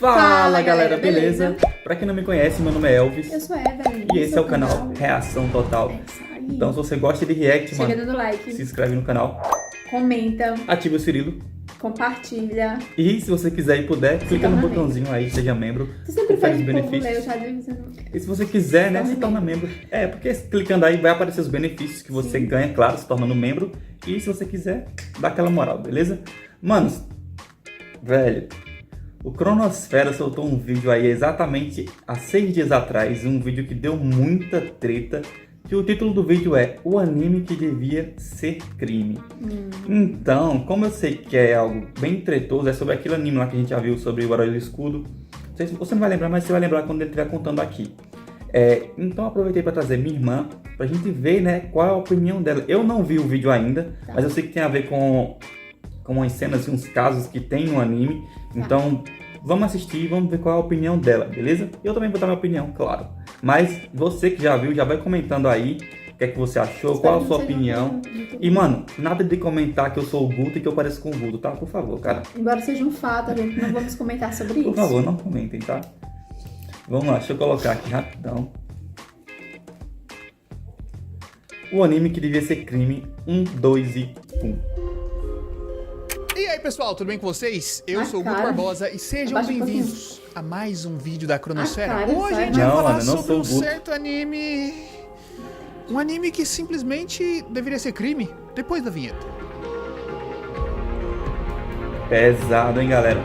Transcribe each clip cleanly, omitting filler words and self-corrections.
Fala galera, beleza? Pra quem não me conhece, meu nome é Elvis. Eu sou Evelyn. E esse é o canal Reação Total. Então se você gosta de react, mano, chega dando like, se inscreve no canal, comenta, ativa o Cirilo. Compartilha. E se você quiser e puder, clica no botãozinho aí, seja membro. Tu sempre faz os benefícios. eu já vi você não... E se você quiser, né, se torna membro. É, porque clicando aí vai aparecer os benefícios que você ganha, claro, se tornando membro. E se você quiser, dá aquela moral, beleza? Manos, velho, o Cronosfera soltou um vídeo aí exatamente há 6 dias atrás. Um vídeo que deu muita treta. Que o título do vídeo é O Anime que Devia Ser Crime. Então, como eu sei que é algo bem tretoso, é sobre aquele anime lá que a gente já viu sobre o Herói do Escudo. Não sei se você não vai lembrar, mas você vai lembrar quando ele estiver contando aqui. Então aproveitei para trazer minha irmã, pra gente ver, né, qual é a opinião dela. Eu não vi o vídeo ainda, mas eu sei que tem a ver com umas cenas e uns casos que tem no anime. Então, vamos assistir e vamos ver qual é a opinião dela, beleza? Eu também vou dar minha opinião, claro. Mas você que já viu, já vai comentando aí o que é que você achou, qual a sua opinião. E, mano, nada de comentar que eu sou o Guto e que eu pareço com o Guto, tá? Por favor, cara. Embora seja um fato, a gente não vamos comentar sobre isso. Por favor, não comentem, tá? Vamos lá, deixa eu colocar aqui rapidão. O anime que devia ser crime, 1, 2 e 1. E aí pessoal, tudo bem com vocês? Eu sou o Guto Barbosa e sejam bem-vindos a mais um vídeo da Cronosfera. Hoje a gente vai falar sobre um certo anime... Um anime que simplesmente deveria ser crime depois da vinheta. Pesado, hein, galera?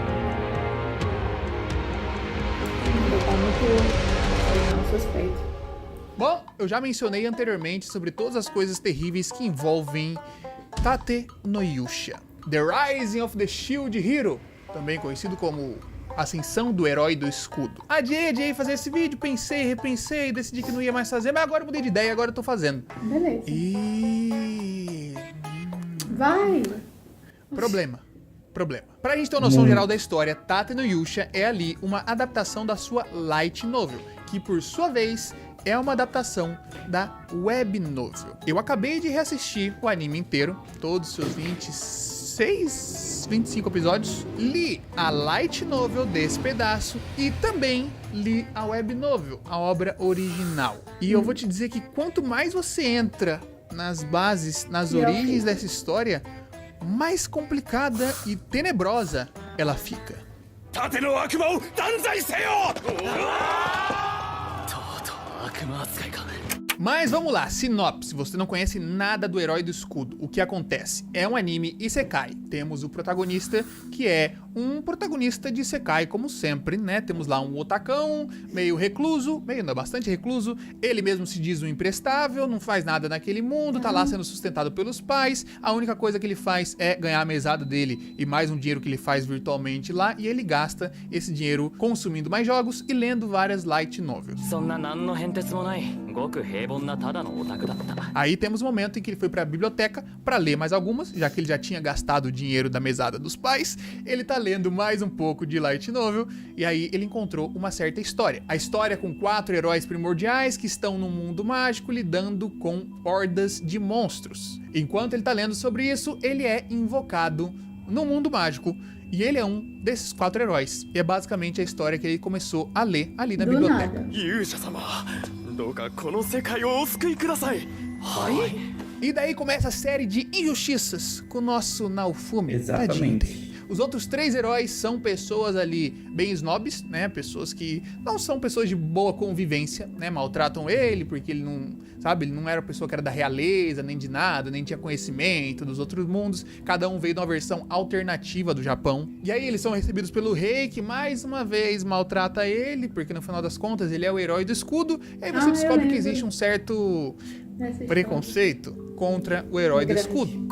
Tá muito suspeito. Bom, eu já mencionei anteriormente sobre todas as coisas terríveis que envolvem Tate no Yusha, The Rising of the Shield Hero, também conhecido como Ascensão do Herói do Escudo. Adiei fazer esse vídeo, pensei, repensei, decidi que não ia mais fazer, mas agora eu mudei de ideia, agora eu tô fazendo. Beleza. E... Vai! Problema. Pra gente ter uma noção geral da história, Tate no Yusha é ali uma adaptação da sua light novel, que por sua vez é uma adaptação da web novel. Eu acabei de reassistir o anime inteiro, todos os seus 25 episódios, li a light novel desse pedaço e também li a web novel, a obra original. E eu vou te dizer que quanto mais você entra nas bases, nas origens dessa história, mais complicada e tenebrosa ela fica. Mas vamos lá, sinopse. Você não conhece nada do Herói do Escudo. O que acontece? É um anime Isekai. Temos o protagonista, que é um protagonista de Isekai, como sempre, né? Temos lá um otacão, meio recluso, bastante recluso. Ele mesmo se diz um imprestável, não faz nada naquele mundo, tá lá sendo sustentado pelos pais. A única coisa que ele faz é ganhar a mesada dele e mais um dinheiro que ele faz virtualmente lá. E ele gasta esse dinheiro consumindo mais jogos e lendo várias light novels. Aí temos um momento em que ele foi pra biblioteca pra ler mais algumas, já que ele já tinha gastado o dinheiro da mesada dos pais. Ele tá lendo mais um pouco de light novel e aí ele encontrou uma certa história. A história com 4 heróis primordiais que estão num mundo mágico lidando com hordas de monstros. Enquanto ele tá lendo sobre isso, ele é invocado no mundo mágico e ele é um desses 4 heróis. E é basicamente a história que ele começou a ler ali na biblioteca. E daí começa a série de injustiças com o nosso Naofumi. Exatamente. Os outros 3 heróis são pessoas ali bem snobs, né? Pessoas que não são pessoas de boa convivência, né? Maltratam ele porque ele não, sabe? Ele não era uma pessoa que era da realeza, nem de nada, nem tinha conhecimento dos outros mundos. Cada um veio de uma versão alternativa do Japão. E aí eles são recebidos pelo rei, que mais uma vez maltrata ele, porque no final das contas ele é o herói do escudo. E aí você descobre que existe um certo preconceito contra o herói do escudo.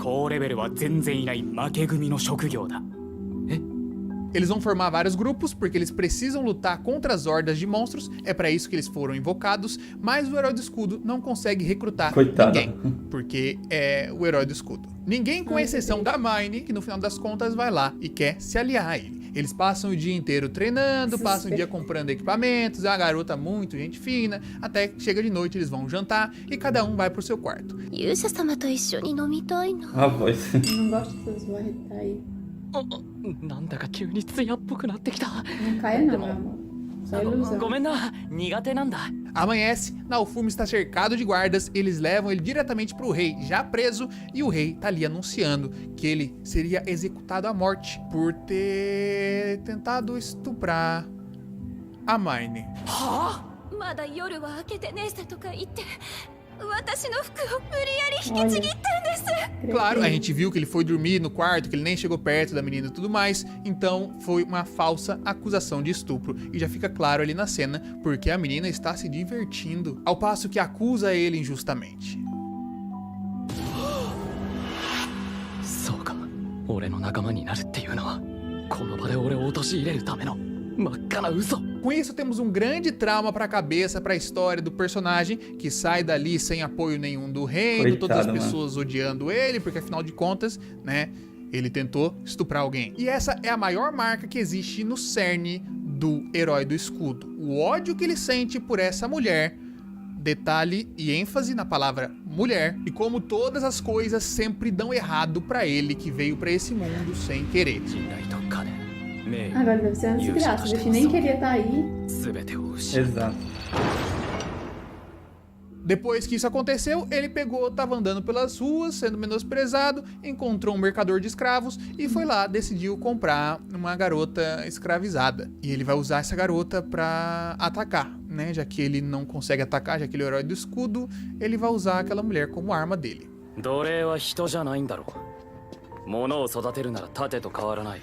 Eles vão formar vários grupos, porque eles precisam lutar contra as hordas de monstros, é pra isso que eles foram invocados, mas o Herói do Escudo não consegue recrutar ninguém, porque é o Herói do Escudo. Ninguém, com exceção da Mine, que no final das contas vai lá e quer se aliar a ele. Eles passam o dia inteiro treinando, passam o dia comprando equipamentos, é uma garota muito gente fina, até que chega de noite, eles vão jantar e cada um vai pro seu quarto. A voz. Não gosto dessas vozes aí. なんだか急に艶っぽくなってきた。 Não caia não, meu amor. Só ilusão. ごめんな、苦手なんだ。 Amanhece, Naofumi está cercado de guardas, eles levam ele diretamente pro rei, já preso, e o rei tá ali anunciando que ele seria executado à morte por ter tentado estuprar a Mine. はまだ夜は明けてねえさとか言って私の服を無理やり引きちぎったんです Claro, a gente viu que ele foi dormir no quarto, que ele nem chegou perto da menina e tudo mais, então foi uma falsa acusação de estupro. E já fica claro ali na cena, porque a menina está se divertindo, ao passo que acusa ele injustamente. そうか、俺の仲間になるっていうのはこの場で俺を陥れるための真っ赤な嘘。 Com isso, temos um grande trauma pra cabeça, pra história do personagem, que sai dali sem apoio nenhum do reino, todas as Coitado, pessoas odiando ele, porque afinal de contas, né, ele tentou estuprar alguém. E essa é a maior marca que existe no cerne do Herói do Escudo. O ódio que ele sente por essa mulher, detalhe e ênfase na palavra mulher, e como todas as coisas sempre dão errado pra ele que veio pra esse mundo sem querer. 信頼と金、名誉、 Agora deve ser uma desgraça. O bicho nem queria estar aí. 全てを失う。 Exato. Depois que isso aconteceu, ele pegou, tava andando pelas ruas, sendo menosprezado, encontrou um mercador de escravos e foi lá, decidiu comprar uma garota escravizada. E ele vai usar essa garota pra atacar, né? Já que ele não consegue atacar, já que ele é o herói do escudo, ele vai usar aquela mulher como arma dele. 奴隷は人じゃないんだろう。物を育てるなら盾と変わらない。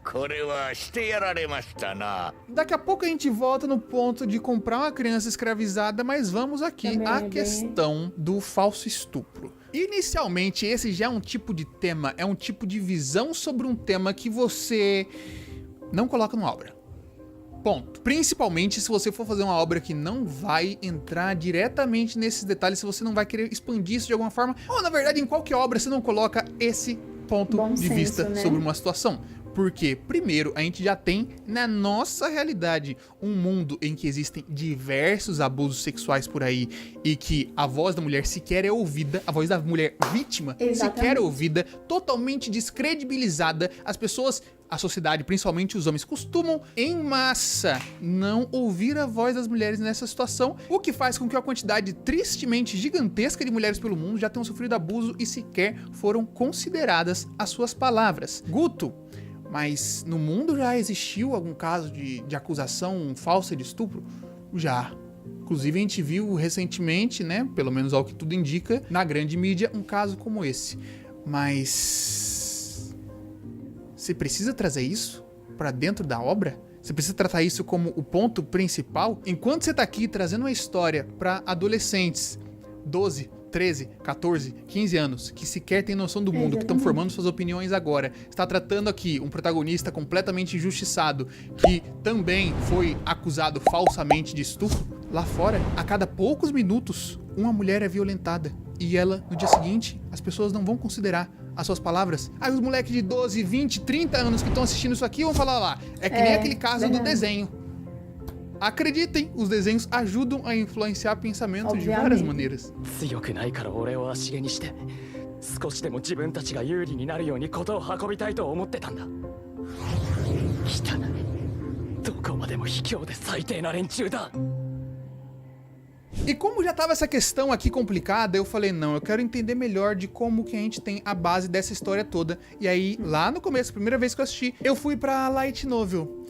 これはしてやられましたな。 Daqui a pouco a gente volta no ponto de comprar uma criança escravizada, mas vamos aqui Também à é bem- questão do falso estupro. Inicialmente, esse já é um tipo de tema, é um tipo de visão sobre um tema que você não coloca numa obra. Ponto. Principalmente se você for fazer uma obra que não vai entrar diretamente nesses detalhes, se você não vai querer expandir isso de alguma forma, ou na verdade em qualquer obra você não coloca esse ponto Bom de senso, vista né? sobre uma situação. Porque, primeiro, a gente já tem na nossa realidade um mundo em que existem diversos abusos sexuais por aí e que a voz da mulher sequer é ouvida, a voz da mulher vítima Exatamente. sequer é ouvida, totalmente descredibilizada. As pessoas, a sociedade, principalmente os homens, costumam em massa não ouvir a voz das mulheres nessa situação, o que faz com que uma quantidade tristemente gigantesca de mulheres pelo mundo já tenham sofrido abuso e sequer foram consideradas as suas palavras. Guto, mas no mundo já existiu algum caso de acusação falsa de estupro? Já. Inclusive a gente viu recentemente, né, pelo menos ao que tudo indica, na grande mídia, um caso como esse. Mas você precisa trazer isso pra dentro da obra? Você precisa tratar isso como o ponto principal? Enquanto você tá aqui trazendo uma história pra adolescentes, 12, 13, 14, 15 anos, que sequer têm noção do mundo, que estão formando suas opiniões agora, está tratando aqui um protagonista completamente injustiçado, que também foi acusado falsamente de estupro, lá fora, a cada poucos minutos, uma mulher é violentada. E ela, no dia seguinte, as pessoas não vão considerar as suas palavras. Aí os moleques de 12, 20, 30 anos que estão assistindo isso aqui vão falar lá, é que nem aquele caso do verdade. desenho. Acreditem, os desenhos ajudam a influenciar pensamento de várias Obviamente. maneiras. 強くないから俺を足毛にして少しでも自分たちが有利になるように事を運びたいと思ってたんだ。汚い、どこまでも卑怯で最低な連中だ。 E como já tava essa questão aqui complicada, eu falei, não, eu quero entender melhor de como que a gente tem a base dessa história toda. E aí, lá no começo, a primeira vez que eu assisti, eu fui pra Light Novel.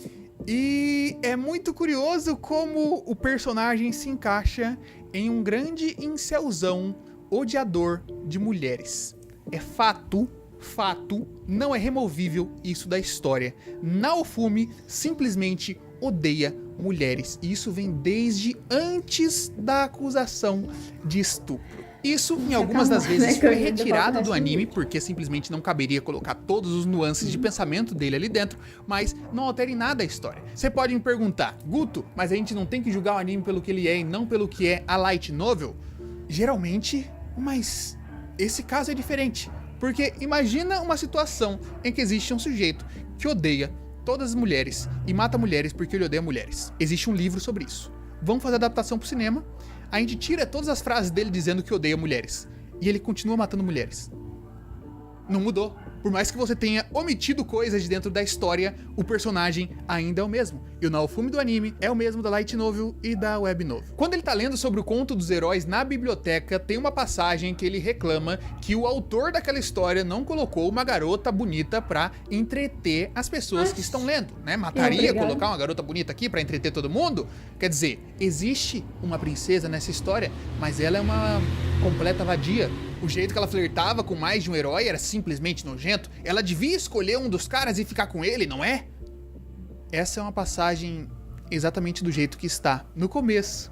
E é muito curioso como o personagem se encaixa em um grande incelzão odiador de mulheres. É fato, não é removível isso da história. Naofumi simplesmente odeia mulheres. E isso vem desde antes da acusação de estupro. Isso, em algumas das vezes, foi retirado do anime, porque simplesmente não caberia colocar todos os nuances de pensamento dele ali dentro, mas não altera em nada a história. Você pode me perguntar, Guto, mas a gente não tem que julgar o anime pelo que ele é e não pelo que é a light novel? Geralmente, mas esse caso é diferente. Porque imagina uma situação em que existe um sujeito que odeia todas as mulheres e mata mulheres porque ele odeia mulheres. Existe um livro sobre isso. Vamos fazer a adaptação pro cinema. A gente tira todas as frases dele dizendo que odeia mulheres. E ele continua matando mulheres. Não mudou. Por mais que você tenha omitido coisas de dentro da história, o personagem ainda é o mesmo. E o Naofumi do anime é o mesmo da Light Novel e da Web Novel. Quando ele tá lendo sobre o conto dos heróis na biblioteca, tem uma passagem que ele reclama que o autor daquela história não colocou uma garota bonita pra entreter as pessoas que estão lendo, né? Mataria colocar uma garota bonita aqui pra entreter todo mundo? Quer dizer, existe uma princesa nessa história, mas ela é uma completa vadia. O jeito que ela flertava com mais de um herói era simplesmente nojento. Ela devia escolher um dos caras e ficar com ele, não é? Essa é uma passagem exatamente do jeito que está no começo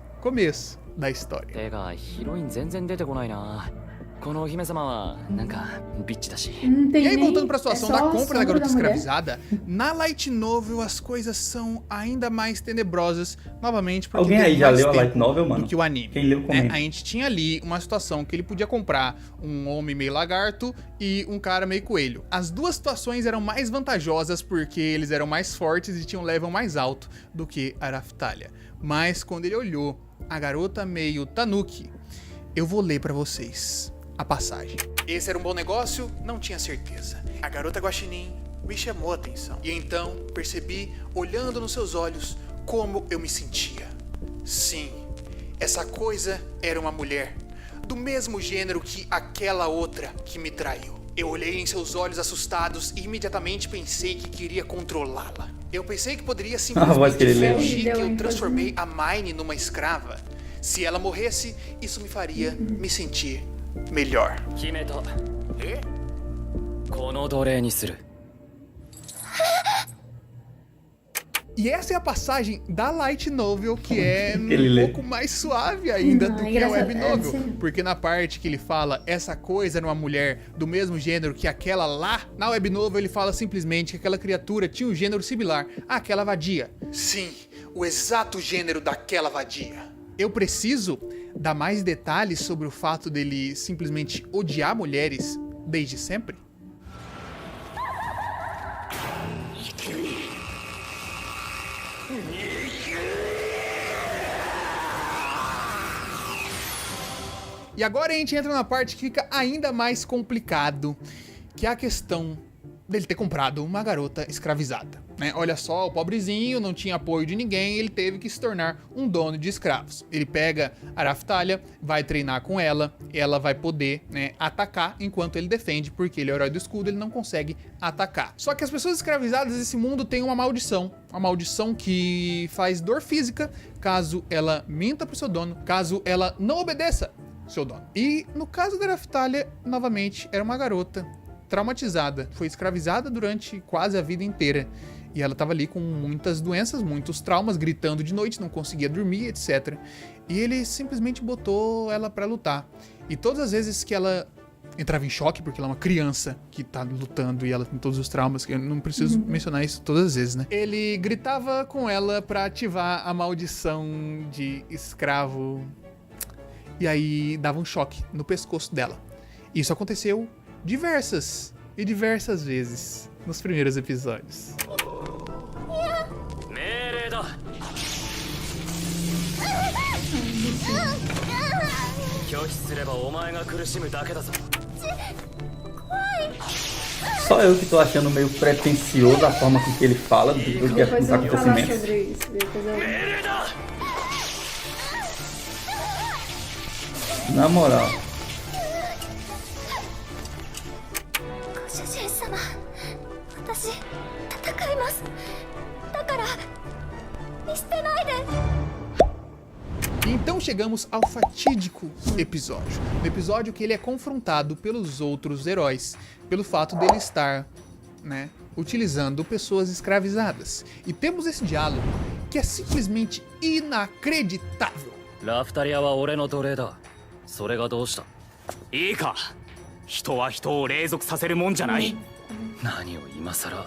da história. てかヒロイン全然出てこないな。このお姫様はなんかビッチだし。 Não tem E aí, nem- voltando pra situação é da só a compra da sombra garota mulher. escravizada, na Light Novel as coisas são ainda mais tenebrosas, novamente, porque Alguém tem aí já mais leu a tempo Light Novel, mano? do que o anime. Quem leu, né? comenta. A gente tinha ali uma situação que ele podia comprar um homem meio lagarto e um cara meio coelho. As duas situações eram mais vantajosas porque eles eram mais fortes e tinham um level mais alto do que a Raftalia. Mas quando ele olhou a garota meio tanuki, eu vou ler pra vocês a passagem. Esse era um bom negócio? Não tinha certeza. A garota guaxinim me chamou a atenção. E então percebi, olhando nos seus olhos, como eu me sentia. Sim, essa coisa era uma mulher, do mesmo gênero que aquela outra que me traiu. Eu olhei em seus olhos assustados e imediatamente pensei que queria controlá-la. Eu pensei que poderia voz que ele simplesmente leu. fingir que eu transformei a Mine numa escrava. Se ela morresse, isso me faria me sentir melhor. 決めた。えこの奴隷にする。 E essa é a passagem da Light Novel, que é ele um lê. pouco mais suave ainda do que a engraçado, Web Novel. sim. Porque na parte que ele fala essa coisa era uma mulher do mesmo gênero que aquela lá, na Web Novel ele fala simplesmente que aquela criatura tinha um gênero similar àquela vadia. Sim, o exato gênero daquela vadia. Eu preciso dar mais detalhes sobre o fato dele simplesmente odiar mulheres desde sempre? E agora a gente entra na parte que fica ainda mais complicado, que é a questão dele ter comprado uma garota escravizada, né? Olha só, o pobrezinho não tinha apoio de ninguém, ele teve que se tornar um dono de escravos. Ele pega a Raftalia, vai treinar com ela, ela vai poder, né, atacar enquanto ele defende, porque ele é o herói do escudo, ele não consegue atacar. Só que as pessoas escravizadas desse mundo têm uma maldição que faz dor física caso ela minta pro seu dono, caso ela não obedeça seu dono. E no caso da Raftalia, novamente, era uma garota traumatizada, foi escravizada durante quase a vida inteira. E ela tava ali com muitas doenças, muitos traumas, gritando de noite, não conseguia dormir, etc. E ele simplesmente botou ela pra lutar. E todas as vezes que ela entrava em choque, porque ela é uma criança que tá lutando e ela tem todos os traumas, que eu não preciso mencionar isso todas as vezes, né? Ele gritava com ela pra ativar a maldição de escravo. E aí dava um choque no pescoço dela. Isso aconteceu diversas vezes nos primeiros episódios. 命令だ。拒否すればお前が苦しむだけだぞ。 Só eu que tô achando meio pretencioso a forma com que ele fala do que é Depois os eu vou falar acontecimentos. sobre isso. Depois eu... 命令だ。 Na moral. ご主人様、私戦います。だから見捨てないで。 Então chegamos ao fatídico episódio. No episódio que ele é confrontado pelos outros heróis, pelo fato dele estar, né, utilizando pessoas escravizadas. E temos esse diálogo que é simplesmente inacreditável. ラフタリアは俺の奴隷だ。それがどうした？いいか。人は人を隷属させるもんじゃない。何を今さら。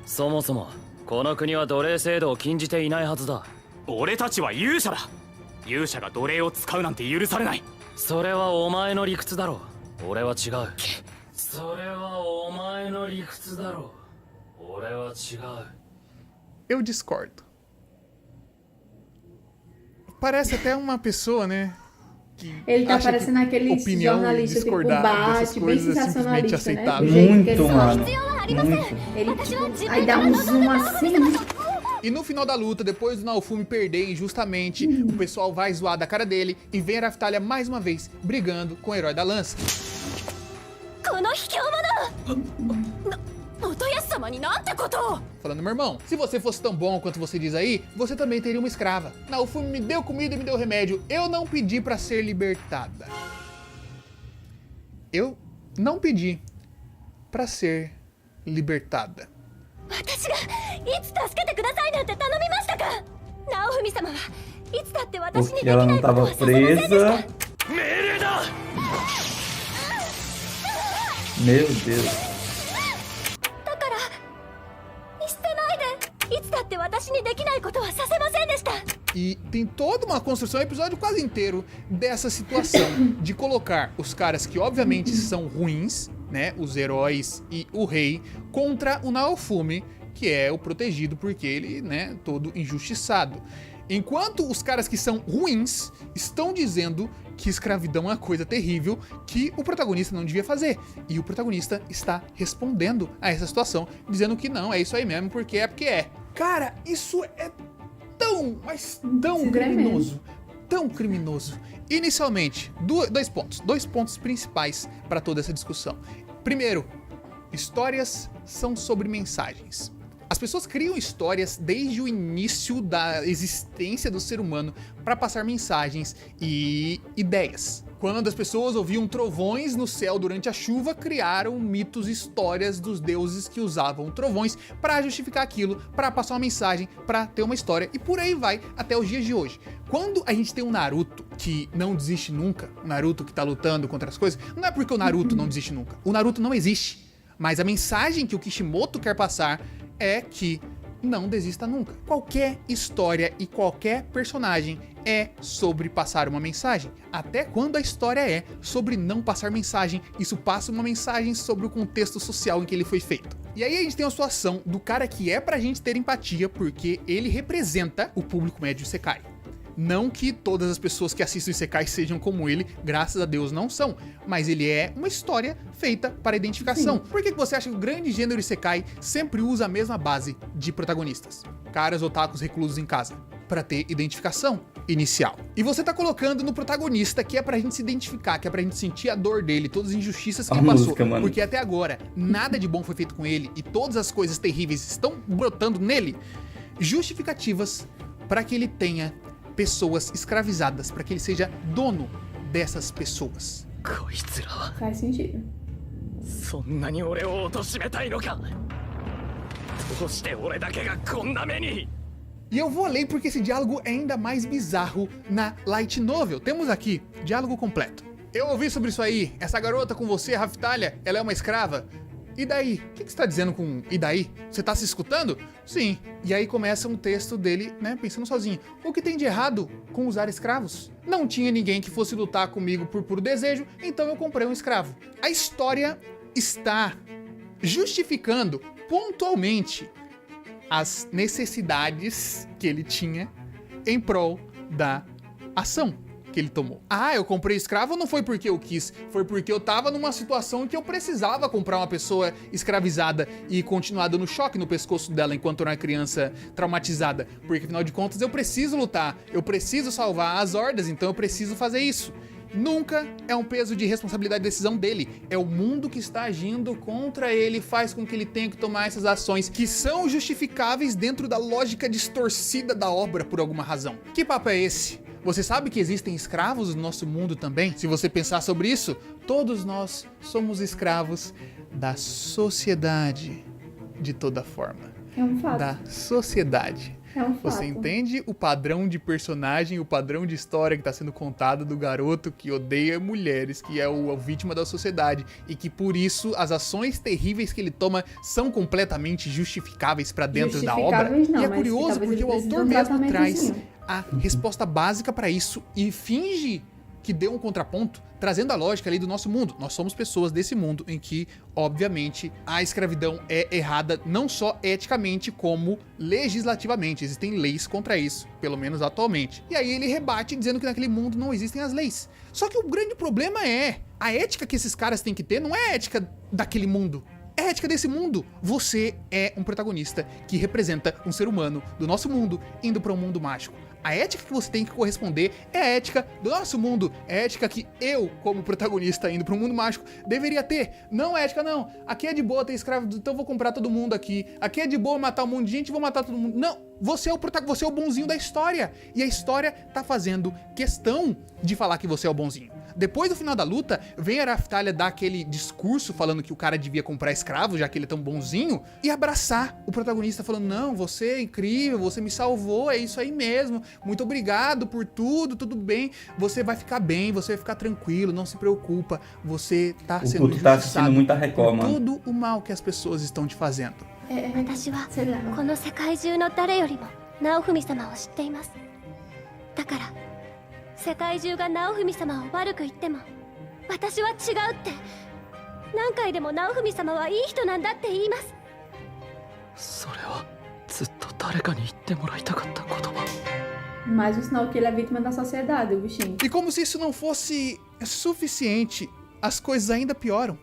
そもそもこの国は奴隷制度を禁じていないはずだ。俺たちは勇者だ。勇者が奴隷を使うなんて許されない。それはお前の理屈だろう。俺は違う。それはお前の理屈だろう。俺は違う。 Eu discordo. Parece até uma pessoa, né, que Ele tá acha parecendo que aquele opinião jornalista tipo discordar dessas Bate, bem coisas é simplesmente sensacionalista, né? aceitável. Do jeito que ele Muito, fala. mano. Muito. Ele, tipo, aí dá um zoom assim. E no final da luta, depois do Naofumi perder injustamente, o pessoal vai zoar da cara dele e vem a Raftalia mais uma vez brigando com o herói da lança. この卑怯者元康様になんてことを Falando, meu irmão, se você fosse tão bom quanto você diz aí, você também teria uma escrava. Naofumi me deu comida e me deu remédio. Eu não pedi pra ser libertada. Eu não pedi pra ser libertada. 私がいつ助けてくださいなんて頼みましたか直文様はいつだって私にでき Porque ela な não いことは tava させませんでした presa. 命令だ Meu Deus. だから見捨てないでいつだって私にできないことはさせませんでした E tem toda uma construção, um episódio quase inteiro, dessa situação de colocar os caras que obviamente são ruins, né, os heróis e o rei, contra o Naofumi, que é o protegido porque ele, né, todo injustiçado. Enquanto os caras que são ruins estão dizendo que escravidão é uma coisa terrível que o protagonista não devia fazer. E o protagonista está respondendo a essa situação, dizendo que não, é isso aí mesmo, porque é. Cara, isso é tão, mas tão criminoso. Tão criminoso. Inicialmente, dois pontos principais para toda essa discussão. Primeiro, histórias são sobre mensagens. As pessoas criam histórias desde o início da existência do ser humano para passar mensagens e ideias. Quando as pessoas ouviam trovões no céu durante a chuva, criaram mitos e histórias dos deuses que usavam trovões para justificar aquilo, para passar uma mensagem, para ter uma história, e por aí vai até os dias de hoje. Quando a gente tem um Naruto que não desiste nunca, um Naruto que tá lutando contra as coisas, não é porque o Naruto não desiste nunca. O Naruto não existe, mas a mensagem que o Kishimoto quer passar é que não desista nunca. Qualquer história e qualquer personagem é sobre passar uma mensagem. Até quando a história é sobre não passar mensagem, isso passa uma mensagem sobre o contexto social em que ele foi feito. E aí a gente tem a situação do cara que é pra gente ter empatia porque ele representa o público médio Isekai. Não que todas as pessoas que assistem Isekai sejam como ele, graças a Deus não são, mas ele é uma história feita para identificação. Sim. Por que você acha que o grande gênero Isekai sempre usa a mesma base de protagonistas? Caras otakus reclusos em casa, para ter identificação inicial. E você tá colocando no protagonista que é pra gente se identificar, que é pra gente sentir a dor dele, todas as injustiças que ele passou, porque até agora nada de bom foi feito com ele e todas as coisas terríveis estão brotando nele, justificativas para que ele tenha pessoas escravizadas, para que ele seja dono dessas pessoas. Faz sentido. そんなに俺を貶めたいのかどうして俺だけがこんな目に E eu vou além porque esse diálogo é ainda mais bizarro na Light Novel. Temos aqui, diálogo completo. Eu ouvi sobre isso aí, essa garota com você, Raftalia, ela é uma escrava. E daí? O que você tá dizendo com e daí? Você tá se escutando? Sim. E aí começa um texto dele, né, pensando sozinho. O que tem de errado com usar escravos? Não tinha ninguém que fosse lutar comigo por puro desejo, então eu comprei um escravo. A história está justificando pontualmente as necessidades que ele tinha em prol da ação que ele tomou. Ah, eu comprei escravo não foi porque eu quis, foi porque eu tava numa situação em que eu precisava comprar uma pessoa escravizada e continuar dando choque no pescoço dela enquanto eu era uma criança traumatizada, porque afinal de contas eu preciso lutar, eu preciso salvar as hordas, então eu preciso fazer isso. Nunca é um peso de responsabilidade e decisão dele, é o mundo que está agindo contra ele, faz com que ele tenha que tomar essas ações que são justificáveis dentro da lógica distorcida da obra por alguma razão. Que papo é esse? Você sabe que existem escravos no nosso mundo também? Se você pensar sobre isso, todos nós somos escravos da sociedade, de toda forma. É um fato. Da sociedade. É um fato. Você entende o padrão de personagem, o padrão de história que está sendo contado do garoto que odeia mulheres, que é a vítima da sociedade e que por isso as ações terríveis que ele toma são completamente justificáveis para dentro da obra? Não, e é curioso porque o autor mesmo traz a resposta básica para isso e finge que deu um contraponto, trazendo a lógica ali do nosso mundo. Nós somos pessoas desse mundo em que, obviamente, a escravidão é errada não só eticamente, como legislativamente. Existem leis contra isso, pelo menos atualmente. E aí ele rebate dizendo que naquele mundo não existem as leis. Só que o grande problema é, a ética que esses caras têm que ter não é a ética daquele mundo. É a ética desse mundo. Você é um protagonista que representa um ser humano do nosso mundo indo para um mundo mágico. A ética que você tem que corresponder é a ética do nosso mundo. É a ética que eu, como protagonista indo para um mundo mágico, deveria ter. Não é ética, não. Aqui é de boa ter escravo, então eu vou comprar todo mundo aqui. Aqui é de boa matar um monte de gente, vou matar todo mundo. Não, você é o bonzinho da história. E a história tá fazendo questão de falar que você é o bonzinho. Depois do final da luta, vem a Raftalia dar aquele discurso falando que o cara devia comprar escravo, já que ele é tão bonzinho, e abraçar o protagonista falando, não, você é incrível, você me salvou, é isso aí mesmo, muito obrigado por tudo, tudo bem, você vai ficar bem, você vai ficar tranquilo, não se preocupa, você tá sendo Guto tá assistindo muita Record, mano. Tudo o mal que as pessoas estão te fazendo. 私はこの世界中の誰よりも直文様を知っています。だから世界中が直文様を悪く言っても私は違うって何回でも直文様はいい人なんだって言います。それはずっと誰かに言ってもらいたかった言葉。 Mais um sinal que ele é vítima da sociedade, o bichinho. E como se isso não fosse suficiente, as coisas ainda pioram.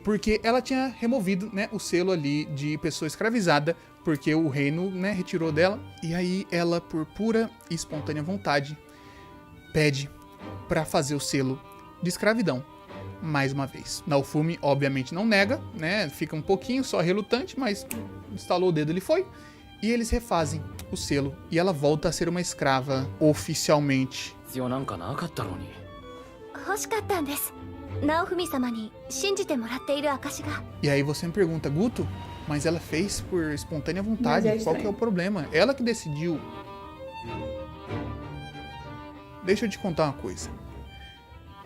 Porque ela tinha removido, né, o selo ali de pessoa escravizada, porque o reino, né, retirou dela. E aí ela, por pura e espontânea vontade, pede pra fazer o selo de escravidão, mais uma vez. Naofumi, obviamente, não nega, né, fica um pouquinho só relutante, mas instalou o dedo, ele foi. E eles refazem o selo, e ela volta a ser uma escrava oficialmente. 必要なんかなかったのに。欲しかったんです。直文様に信じてもらっている証が。 E aí você me pergunta, Guto, mas ela fez por espontânea vontade, Mas é qual que é o estranho. problema? Ela que decidiu. Deixa eu te contar uma coisa.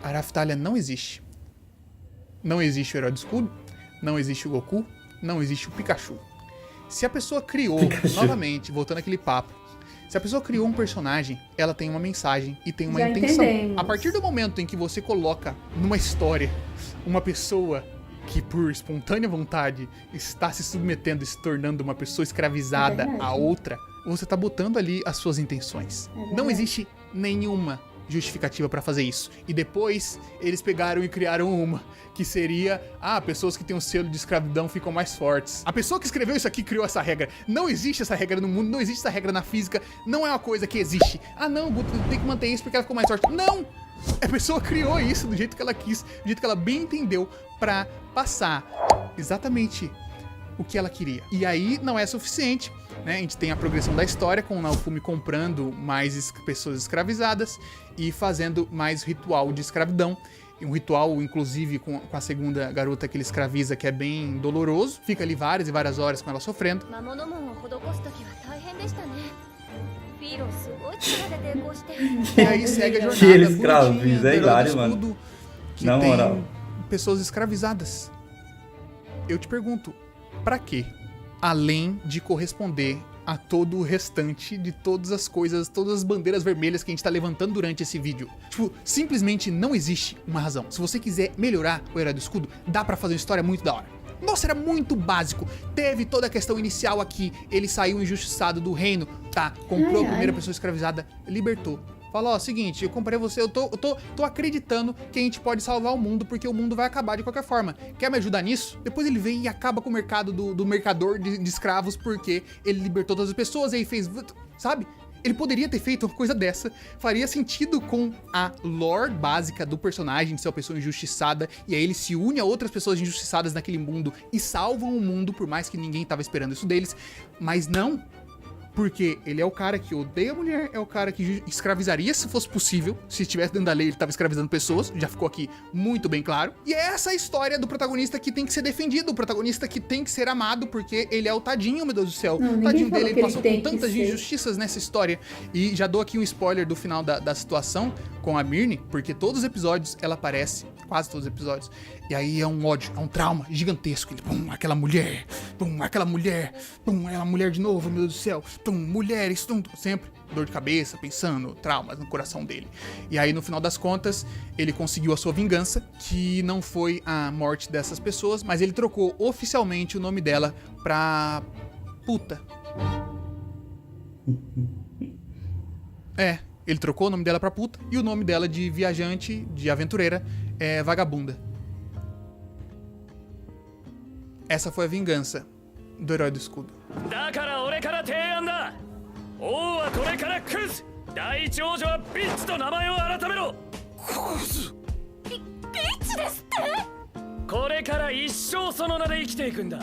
A Raftalia não existe. Não existe o Herói do Escudo, não existe o Goku, não existe o Pikachu. Se a pessoa criou, novamente, voltando àquele papo, se a pessoa criou um personagem, ela tem uma mensagem e tem uma Já intenção. entendemos. A partir do momento em que você coloca numa história uma pessoa que por espontânea vontade está se submetendo e se tornando uma pessoa escravizada É verdade. a outra, você tá botando ali as suas intenções. verdade. Não existe nenhuma justificativa pra fazer isso. E depois eles pegaram e criaram uma, que seria, pessoas que têm um selo de escravidão ficam mais fortes. A pessoa que escreveu isso aqui criou essa regra. Não existe essa regra no mundo, não existe essa regra na física, não é uma coisa que existe. Ah não, Guto, tem que manter isso porque ela ficou mais forte. Não! A pessoa criou isso do jeito que ela quis, do jeito que ela bem entendeu, pra passar exatamente o que ela queria. E aí não é suficiente, né? A gente tem a progressão da história com o Naofumi comprando mais pessoas escravizadas e fazendo mais ritual de escravidão. E um ritual, inclusive, com a segunda garota que ele escraviza, que é bem doloroso. Fica ali várias e várias horas com ela sofrendo. 魔物門を施すときは大変でしたね。フィーローすごい力で抵抗して。 E aí segue a jornada Que ele bonitinha escraviza, do é Herói do hilário, mano. Escudo, que Na tem moral. pessoas escravizadas. Eu te pergunto, pra quê? Além de corresponder a todo o restante de todas as coisas, todas as bandeiras vermelhas que a gente tá levantando durante esse vídeo. Tipo, simplesmente não existe uma razão. Se você quiser melhorar o Herói do Escudo, dá pra fazer uma história muito da hora. Nossa, era muito básico. Teve toda a questão inicial aqui. Ele saiu injustiçado do reino, tá? Comprou a primeira pessoa escravizada, libertou. Falou, ó, seguinte, eu comprei você, eu tô acreditando que a gente pode salvar o mundo, porque o mundo vai acabar de qualquer forma. Quer me ajudar nisso? Depois ele vem e acaba com o mercado do mercador de escravos, porque ele libertou todas as pessoas, aí fez, sabe? Ele poderia ter feito uma coisa dessa, faria sentido com a lore básica do personagem de ser uma pessoa injustiçada, e aí ele se une a outras pessoas injustiçadas naquele mundo e salvam o mundo, por mais que ninguém tava esperando isso deles, mas não. Porque ele é o cara que odeia a mulher, é o cara que escravizaria se fosse possível. Se estivesse dentro da lei, ele estava escravizando pessoas. Já ficou aqui muito bem claro. E é essa a história do protagonista que tem que ser defendido. O protagonista que tem que ser amado, porque ele é o tadinho, meu Deus do céu. Não, O ninguém tadinho falou dele, que ele ele passou tem por que tantas ser. injustiças nessa história. E já dou aqui um spoiler do final da situação com a Mirne, porque todos os episódios ela aparece, quase todos os episódios. E aí é um ódio, é um trauma gigantesco. Ele, pum, aquela mulher, pum, aquela mulher de novo, meu Deus do céu, pum, mulheres, sempre. dor de cabeça, pensando, traumas no coração dele. E aí, no final das contas, ele conseguiu a sua vingança, que não foi a morte dessas pessoas, mas ele trocou oficialmente o nome dela pra puta. Ele trocou o nome dela pra puta e o nome dela de viajante, de aventureira, é vagabunda. Essa foi a vingança do herói do escudo. だから俺から提案だ。王はこれからクズ。第一王女はビッチと名前を改めろ。ビッチですって？これから一生その名で生きていくんだ。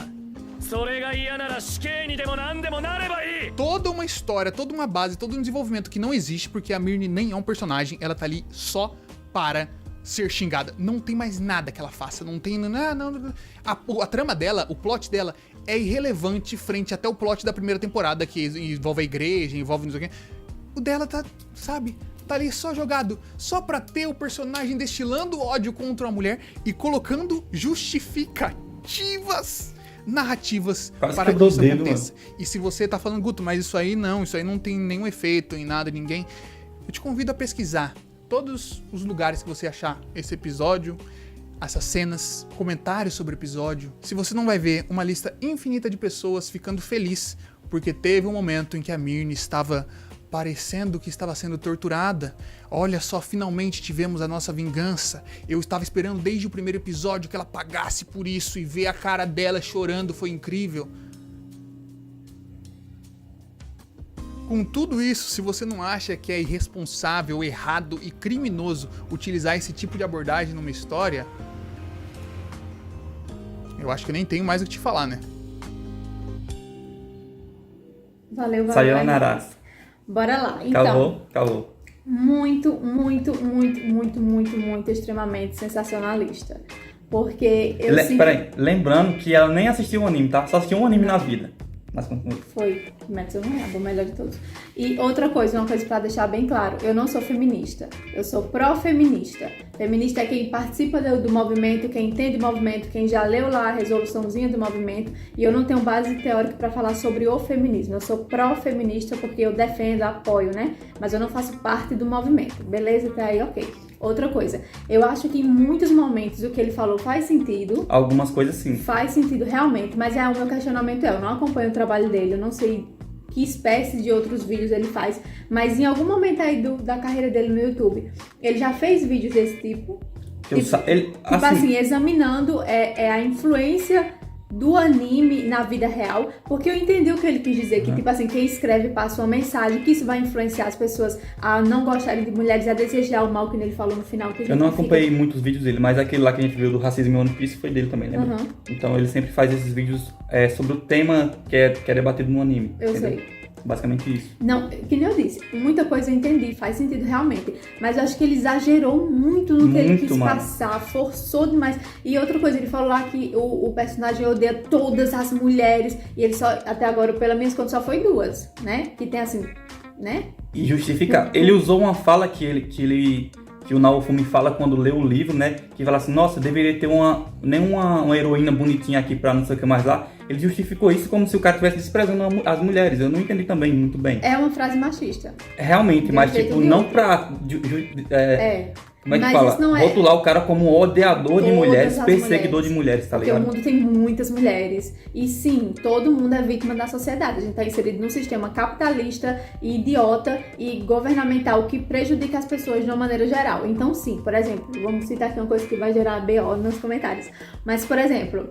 それが嫌なら死刑にでも何でもなればいい。 Toda uma história, toda uma base, todo um desenvolvimento que não existe, porque a Mirne nem é um personagem, ela tá ali só para ser xingada. Não tem mais nada que ela faça, não tem... A trama dela, o plot dela é irrelevante frente até o plot da primeira temporada, que envolve a igreja, envolve não sei o quê. O dela tá, sabe, tá ali só jogado, só pra ter o personagem destilando ódio contra uma mulher e colocando justificativas narrativas Quase para que quebrou isso o dedo, aconteça. E se você tá falando, Guto, mas isso aí não tem nenhum efeito em nada, ninguém... Eu te convido a pesquisar todos os lugares que você achar esse episódio, essas cenas, comentários sobre o episódio. Se você não vai ver uma lista infinita de pessoas ficando feliz porque teve um momento em que a Mirne estava parecendo que estava sendo torturada. Olha só, finalmente tivemos a nossa vingança. Eu estava esperando desde o primeiro episódio que ela pagasse por isso, e ver a cara dela chorando foi incrível. Com tudo isso, se você não acha que é irresponsável, errado e criminoso utilizar esse tipo de abordagem numa história, eu acho que eu nem tenho mais o que te falar, né? Valeu. Sayonara. Bora lá. Então, Calou. muito, extremamente sensacionalista. Porque eu sinto... Peraí, lembrando que ela nem assistiu um anime, tá? Só assistiu um anime na vida. Mas continua. Foi Kimetsu no Yaiba, o melhor de todos. E outra coisa, uma coisa pra deixar bem claro, eu não sou feminista, eu sou pró-feminista. Feminista é quem participa do movimento, quem entende o movimento, quem já leu lá a resoluçãozinha do movimento, e eu não tenho base teórica pra falar sobre o feminismo. Eu sou pró-feminista porque eu defendo, apoio, né? Mas eu não faço parte do movimento, beleza? Até aí, ok. Outra coisa, eu acho que em muitos momentos o que ele falou faz sentido. Algumas coisas sim. Faz sentido realmente, mas o meu questionamento eu não acompanho o trabalho dele, eu não sei que espécie de outros vídeos ele faz, mas em algum momento aí da carreira dele no YouTube, ele já fez vídeos desse tipo, assim, examinando a influência do anime na vida real, porque eu entendi o que ele quis dizer, que tipo assim, quem escreve passa uma mensagem, que isso vai influenciar as pessoas a não gostarem de mulheres, a desejar o mal, que ele falou no final. Que eu não acompanhei muitos vídeos dele, mas aquele lá que a gente viu do racismo em One Piece foi dele também, lembra? Então ele sempre faz esses vídeos sobre o tema que é debatido no anime. Eu entendeu? sei. Basicamente isso. Não, que nem eu disse, muita coisa eu entendi, faz sentido realmente, mas eu acho que ele exagerou muito no que ele quis passar, forçou demais. E outra coisa, ele falou lá que o personagem odeia todas as mulheres, e ele só, até agora, pelo menos quando só foi 2, né? Que tem assim, né? E justificar. Ele usou uma fala que o Naofumi fala quando lê o livro, né? Que fala assim, nossa, deveria ter uma heroína bonitinha aqui pra não sei o que mais lá. Ele justificou isso como se o cara estivesse desprezando as mulheres. Eu não entendi também muito bem. É uma frase machista. Realmente, mas tipo, não pra... Como é que fala? Não é... Rotular o cara como um odiador de mulheres, perseguidor de mulheres, tá ligado? Porque o mundo tem muitas mulheres. E sim, todo mundo é vítima da sociedade. A gente tá inserido num sistema capitalista, idiota e governamental que prejudica as pessoas de uma maneira geral. Então sim, por exemplo, vamos citar aqui uma coisa que vai gerar BO nos comentários. Mas, por exemplo,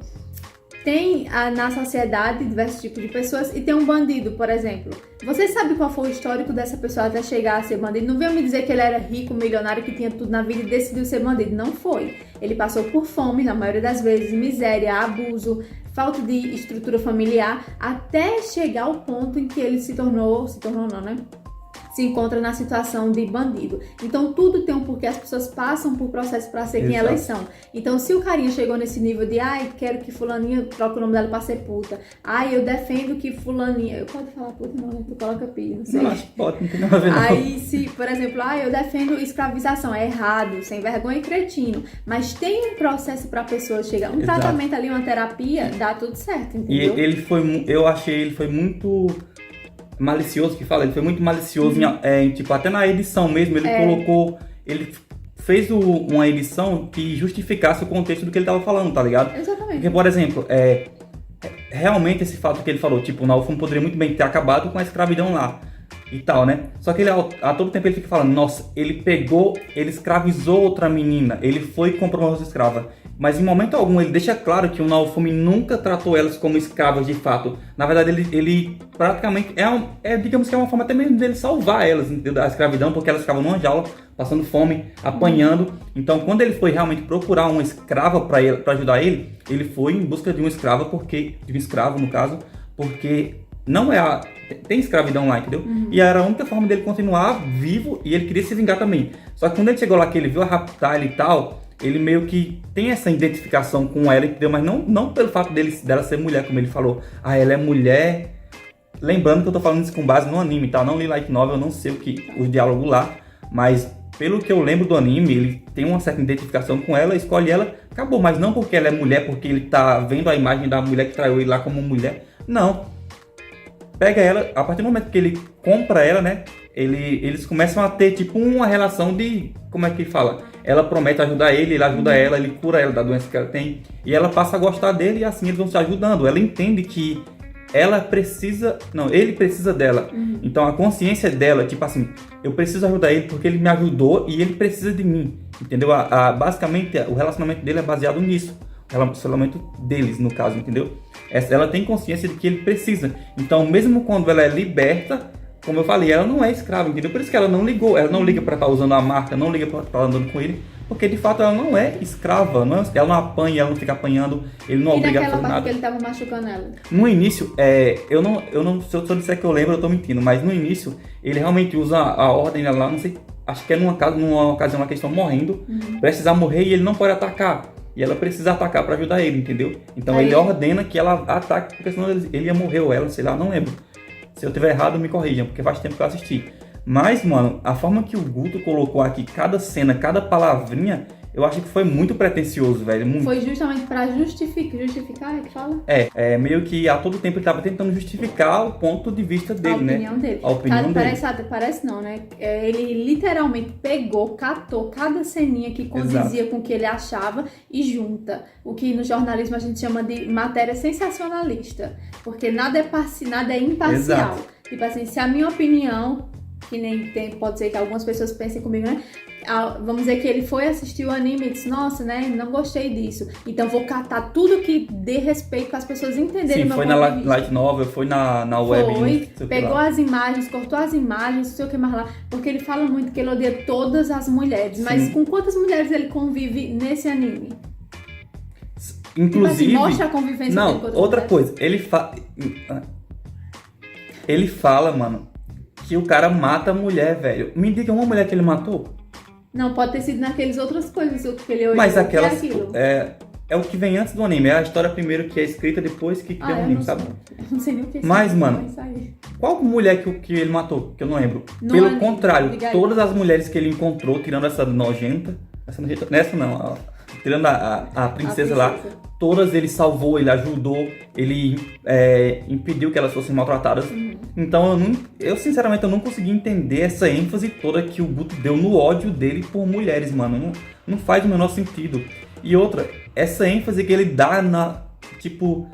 tem na sociedade diversos tipos de pessoas e tem um bandido, por exemplo. Você sabe qual foi o histórico dessa pessoa até chegar a ser bandido? Não veio me dizer que ele era rico, milionário, que tinha tudo na vida e decidiu ser bandido. Não foi. Ele passou por fome, na maioria das vezes, miséria, abuso, falta de estrutura familiar, até chegar ao ponto em que ele se encontra na situação de bandido. Então tudo tem um porquê, as pessoas passam por processo para ser quem elas são. Então se o carinha chegou nesse nível de quero que fulaninha troque o nome dela pra ser puta, eu defendo que fulaninha, eu pode falar puta não, né? Tu coloca pilha, não sei. Não, acho que pode, não tem nada a ver não. Aí se, por exemplo, eu defendo escravização, é errado, sem vergonha e cretino, mas tem um processo pra pessoa chegar, um tratamento ali, uma terapia, dá tudo certo, entendeu? E eu achei ele foi muito malicioso que fala, ele foi muito malicioso tipo, até na edição mesmo, ele colocou, ele fez uma edição que justificasse o contexto do que ele tava falando, tá ligado? Exatamente. Porque, por exemplo, realmente esse fato que ele falou, tipo, o Naofumi poderia muito bem ter acabado com a escravidão lá e tal, né? Só que ele, a todo tempo ele fica falando, nossa, ele escravizou outra menina, ele foi e comprou uma moça escrava. Mas em momento algum ele deixa claro que o Naofumi nunca tratou elas como escravas de fato. Na verdade, ele praticamente digamos que é uma forma até mesmo dele salvar elas, entendeu? Da escravidão, porque elas ficavam numa jaula, passando fome, apanhando. Então, quando ele foi realmente procurar uma escrava para ajudar ele foi em busca de uma escrava, de um escravo no caso, porque não tem escravidão lá, entendeu? E era a única forma dele continuar vivo e ele queria se vingar também. Só que quando ele chegou lá, que ele viu a raptar e tal, ele meio que tem essa identificação com ela, entendeu? Mas não pelo fato dela ser mulher, como ele falou. Ah, ela é mulher. Lembrando que eu tô falando isso com base no anime, tá? Eu não li light novel, eu não sei os diálogos lá. Mas pelo que eu lembro do anime, ele tem uma certa identificação com ela, escolhe ela, acabou. Mas não porque ela é mulher, porque ele tá vendo a imagem da mulher que traiu ele lá como mulher. Não. Pega ela, a partir do momento que ele compra ela, né? Eles começam a ter tipo uma relação de... Como é que fala? Ela promete ajudar ele ajuda ela, ele cura ela da doença que ela tem. E ela passa a gostar dele e assim eles vão se ajudando. Ela entende que ele precisa dela. Então a consciência dela, tipo assim, eu preciso ajudar ele porque ele me ajudou e ele precisa de mim. Entendeu? Basicamente o relacionamento dele é baseado nisso. O relacionamento deles, no caso, entendeu? Ela tem consciência de que ele precisa. Então mesmo quando ela é liberta, como eu falei, ela não é escrava, entendeu? Por isso que ela não ligou, ela não liga pra estar usando a marca, não liga pra estar andando com ele, porque de fato ela não é escrava, ela não apanha, ela não fica apanhando, ele não obriga a fazer nada. E naquela parte que ele tava machucando ela? No início, eu não, se eu disser que eu lembro, eu tô mentindo, mas no início, ele realmente usa a ordem lá, não sei, acho que é numa ocasião lá que eles estão morrendo, prestes a morrer e ele não pode atacar. E ela precisa atacar pra ajudar ele, entendeu? Então ele ordena que ela ataque, porque senão ele ia morrer, ou ela, sei lá, não lembro. Se eu tiver errado, me corrijam, porque faz tempo que eu assisti. Mas, mano, a forma que o Guto colocou aqui, cada cena, cada palavrinha, eu acho que foi muito pretencioso, velho. Muito. Foi justamente pra justificar, é que fala? Meio que a todo tempo ele tava tentando justificar o ponto de vista dele, né? A opinião dele. Dele. Parece não, né? Ele literalmente catou cada ceninha que condizia com o que ele achava e junta. O que no jornalismo a gente chama de matéria sensacionalista. Porque nada é imparcial. Exato. Tipo assim, se a minha opinião, que nem pode ser que algumas pessoas pensem comigo, né? Vamos dizer que ele foi assistir o anime e disse, nossa, né, não gostei disso. Então vou catar tudo que dê respeito para as pessoas entenderem. Sim, foi na light novel, foi na web. Pegou as imagens, cortou as imagens, não sei o que mais lá. Porque ele fala muito que ele odeia todas as mulheres. Sim. Mas com quantas mulheres ele convive nesse anime? Inclusive... Tipo assim, mostra a convivência dele com outras outra mulheres. coisa, ele fala, mano, que o cara mata a mulher, velho. Me diga uma mulher que ele matou. Não, pode ter sido naquelas outras coisas que ele olhou. Mas aquelas... É o que vem antes do anime. É a história primeiro que é escrita, depois que cria o anime, sabe? Eu não sei nem o que é isso. Mas, mano, qual mulher que ele matou? Que eu não lembro. Pelo anime, contrário, todas as mulheres que ele encontrou, tirando essa nojenta... Nessa não, tirando a princesa lá, todas ele salvou, ele ajudou, ele impediu que elas fossem maltratadas. Então eu sinceramente eu não consegui entender essa ênfase toda que o Guto deu no ódio dele por mulheres, mano. Não faz o menor sentido. E outra, essa ênfase que ele dá tipo,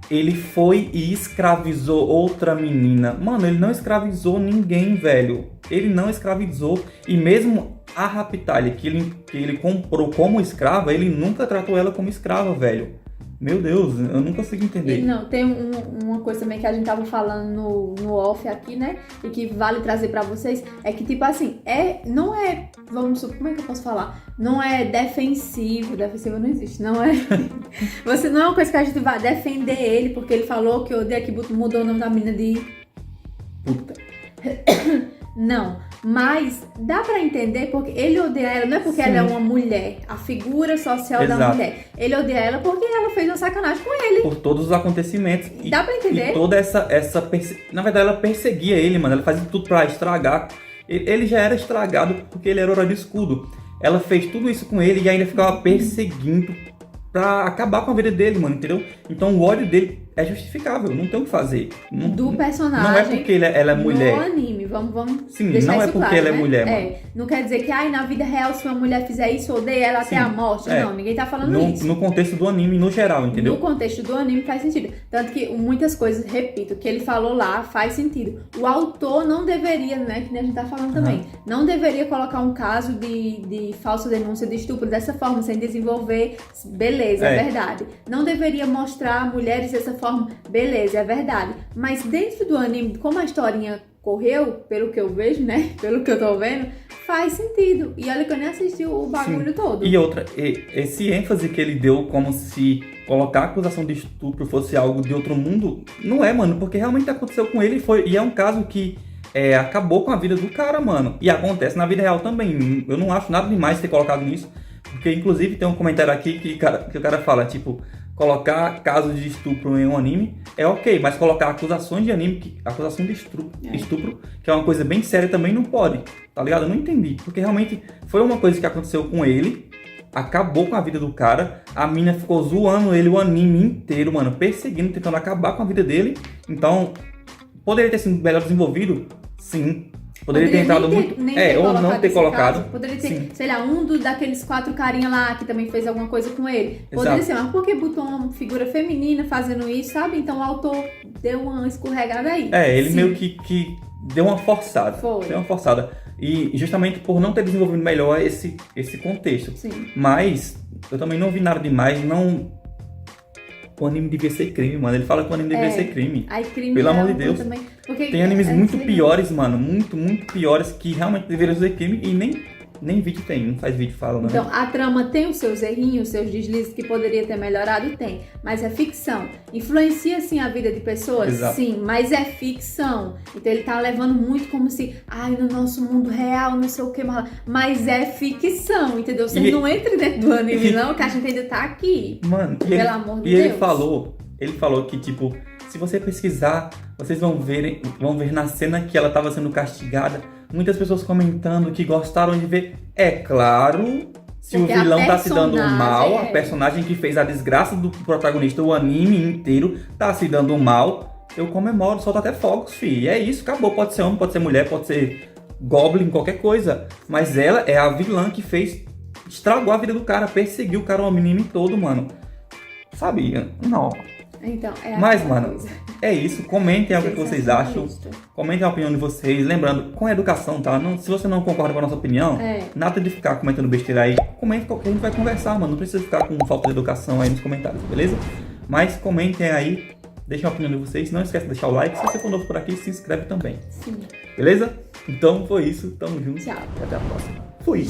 ele foi e escravizou outra menina. Mano, ele não escravizou ninguém, velho. Ele não escravizou. E mesmo a Raphtalia, que ele comprou como escrava, ele nunca tratou ela como escrava, velho. Meu Deus, eu não consigo entender. E não, tem uma coisa também que a gente tava falando no off aqui, né? E que vale trazer pra vocês, é que tipo assim, não é, como é que eu posso falar? Não é defensivo não existe, não é... Você não é uma coisa que a gente vai defender ele, porque ele falou que o Dekibuto mudou o nome da menina de... Puta. Não, mas dá pra entender porque ele odeia ela, não é porque ela é uma mulher, a figura social da mulher. Ele odeia ela porque ela fez uma sacanagem com ele. Por todos os acontecimentos. Dá pra entender? E toda essa na verdade, ela perseguia ele, mano. Ela fazia tudo pra estragar. Ele já era estragado porque ele era Herói do Escudo. Ela fez tudo isso com ele e ainda ficava perseguindo pra acabar com a vida dele, mano, entendeu? Então o ódio dele é justificável, não tem o que fazer. Do personagem. Não é porque ela é mulher. No anime, vamos Sim, deixar não é isso porque claro, ela é né? mulher, mano. Não quer dizer que, na vida real, se uma mulher fizer isso, odeia ela até Sim, a morte. Não, ninguém tá falando isso. No contexto do anime, no geral, entendeu? No contexto do anime faz sentido. Tanto que muitas coisas, repito, que ele falou lá faz sentido. O autor não deveria, né, que nem a gente tá falando também, não deveria colocar um caso de falsa denúncia de estupro dessa forma, sem desenvolver, beleza, é verdade. Não deveria mostrar mulheres dessa forma, beleza, é verdade. Mas dentro do anime, como a historinha correu, pelo que eu vejo, né, pelo que eu tô vendo, faz sentido. E olha que eu nem assisti o bagulho todo. E outra, esse ênfase que ele deu como se colocar a acusação de estupro fosse algo de outro mundo, não é, mano, porque realmente aconteceu com ele e é um caso que acabou com a vida do cara, mano. E acontece na vida real também. Eu não acho nada demais ter colocado nisso, porque inclusive tem um comentário aqui que o cara fala, tipo, colocar casos de estupro em um anime é ok, mas colocar acusações de anime, acusação de estupro, que é uma coisa bem séria, também não pode, tá ligado? Eu não entendi, porque realmente foi uma coisa que aconteceu com ele, acabou com a vida do cara, a mina ficou zoando ele o anime inteiro, mano, perseguindo, tentando acabar com a vida dele. Então, poderia ter sido melhor desenvolvido? Sim. Poderia ter entrado muito. Ou não ter colocado. Caso. Poderia ter, sei lá, daqueles 4 carinha lá que também fez alguma coisa com ele. Poderia ser, mas por que botou uma figura feminina fazendo isso, sabe? Então o autor deu uma escorregada aí. Ele meio que deu uma forçada. Foi. Deu uma forçada. E justamente por não ter desenvolvido melhor esse contexto. Sim. Mas eu também não vi nada demais, não. O anime devia ser crime, mano. Ele fala que o anime devia ser crime. Aí, crime pelo amor de Deus. Também, tem animes muito piores, mano. Muito, muito piores que realmente deveriam ser crime e nem vídeo tem. Não faz vídeo falando, né? Então, a trama tem os seus errinhos, os seus deslizes que poderia ter melhorado? Tem. Mas é ficção. Influencia, sim, a vida de pessoas? Exato. Sim, mas é ficção. Então, ele tá levando muito como se, no nosso mundo real, não sei o que, mas é ficção, entendeu? Você não entra dentro do anime, não, que a gente ainda tá aqui. Mano, pelo amor de Deus. E ele falou que, tipo, se você pesquisar, vocês vão ver na cena que ela tava sendo castigada, muitas pessoas comentando que gostaram de ver. É claro, se porque o vilão tá se dando mal, a personagem que fez a desgraça do protagonista, o anime inteiro, tá se dando mal, eu comemoro, solto até fogos, fi. E é isso, acabou. Pode ser homem, pode ser mulher, pode ser goblin, qualquer coisa. Mas ela é a vilã que estragou a vida do cara, perseguiu o cara o anime todo, mano. Sabia? Não. Então, mas, mano, é isso. Comentem o que vocês acham. Comentem a opinião de vocês. Lembrando, com educação, tá? Se você não concorda com a nossa opinião, nada de ficar comentando besteira aí. Comente que a gente vai conversar, mano. Não precisa ficar com falta de educação aí nos comentários, beleza? Mas comentem aí. Deixem a opinião de vocês. Não esquece de deixar o like. Se você for novo por aqui, se inscreve também. Sim. Beleza? Então foi isso. Tamo junto. Tchau. E até a próxima. Fui.